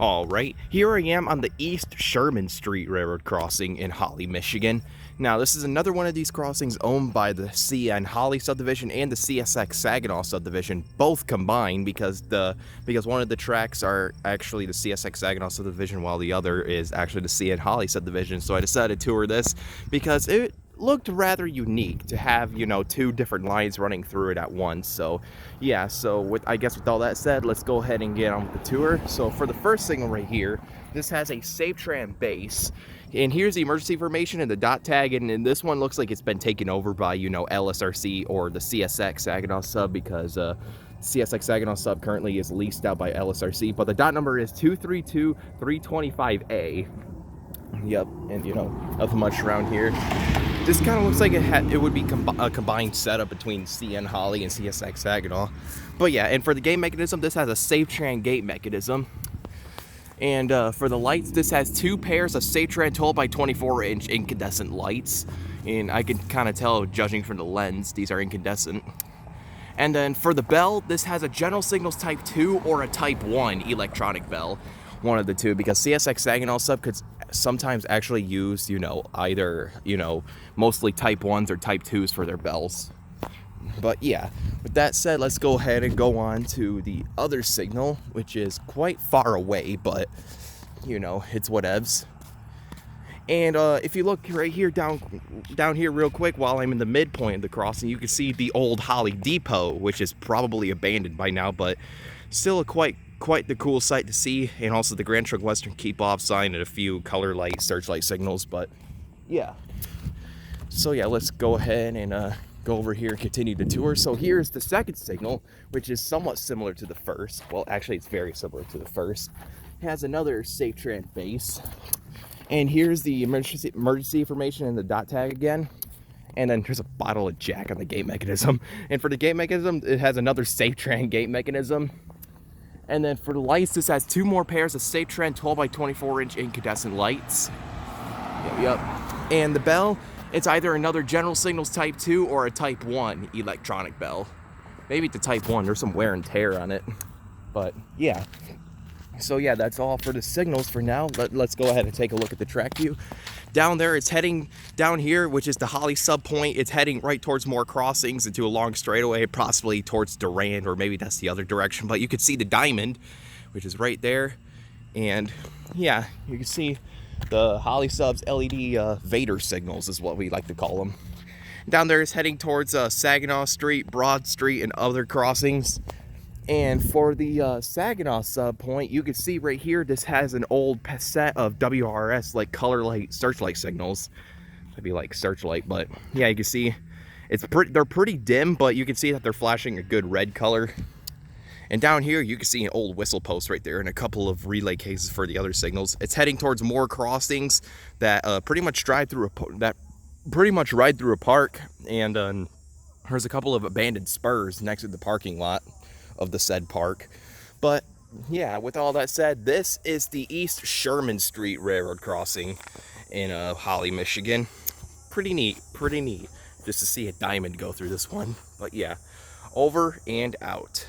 Alright, here I am on the East Sherman Street Railroad crossing in Holly, Michigan. Now, this is another one of these crossings owned by the CN Holly subdivision and the CSX Saginaw subdivision, both combined because one of the tracks are actually the CSX Saginaw subdivision while the other is actually the CN Holly subdivision. So I decided to tour this because it looked rather unique to have, you know, two different lines running through it at once. So yeah, so with all that said, let's go ahead and get on with the tour. So for the first signal right here, this has a SafeTran base, and here's the emergency information and the dot tag, and this one looks like it's been taken over by, you know, LSRC or the CSX Saginaw sub, because CSX Saginaw sub currently is leased out by LSRC, but the dot number is 232325A. Yep, and you know, nothing much around here. This kind of looks like it would be a combined setup between CN Holly and CSX Saginaw. But yeah, and for the gate mechanism, this has a SafeTran gate mechanism. And for the lights, this has two pairs of SafeTran 12x24-inch incandescent lights. And I can kind of tell, judging from the lens, these are incandescent. And then for the bell, this has a General Signals Type 2 or a Type 1 electronic bell. One of the two, because CSX Saginaw sub could sometimes actually use, you know, either, you know, mostly Type 1s or Type 2s for their bells. But yeah, with that said, let's go ahead and go on to the other signal, which is quite far away, but, you know, it's whatevs. And if you look right here, down here real quick, while I'm in the midpoint of the crossing, you can see the old Holly Depot, which is probably abandoned by now, but still a quite the cool sight to see. And also the Grand Trunk Western Keep Off sign and a few color light, searchlight signals. But yeah, so yeah, let's go ahead and go over here and continue the tour. So here's the second signal, which is somewhat similar to the first. Well, actually, it's very similar to the first. It has another SafeTran base. And here's the emergency information and the dot tag again. And then there's a bottle of Jack on the gate mechanism. And for the gate mechanism, it has another SafeTran gate mechanism. And then for the lights, this has two more pairs of SafeTran 12x24-inch incandescent lights. Yep. And the bell, it's either another General Signals Type 2 or a Type 1 electronic bell. Maybe the Type 1, there's some wear and tear on it. But yeah. So yeah, that's all for the signals for now. Let's go ahead and take a look at the track view. Down there, it's heading down here, which is the Holly sub point. It's heading right towards more crossings into a long straightaway, possibly towards Durand, or maybe that's the other direction. But you can see the diamond, which is right there. And yeah, you can see the Holly sub's LED Vader signals is what we like to call them. Down there is heading towards Saginaw Street, Broad Street, and other crossings. And for the Saginaw sub point, you can see right here, this has an old set of WRS, like color light searchlight signals. Maybe like searchlight, but yeah, you can see they're pretty dim, but you can see that they're flashing a good red color. And down here, you can see an old whistle post right there and a couple of relay cases for the other signals. It's heading towards more crossings that pretty much ride through a park. And there's a couple of abandoned spurs next to the parking lot of the said park. But yeah, with all that said, this is the East Sherman Street Railroad crossing in Holly, Michigan. Pretty neat just to see a diamond go through this one. But yeah, over and out.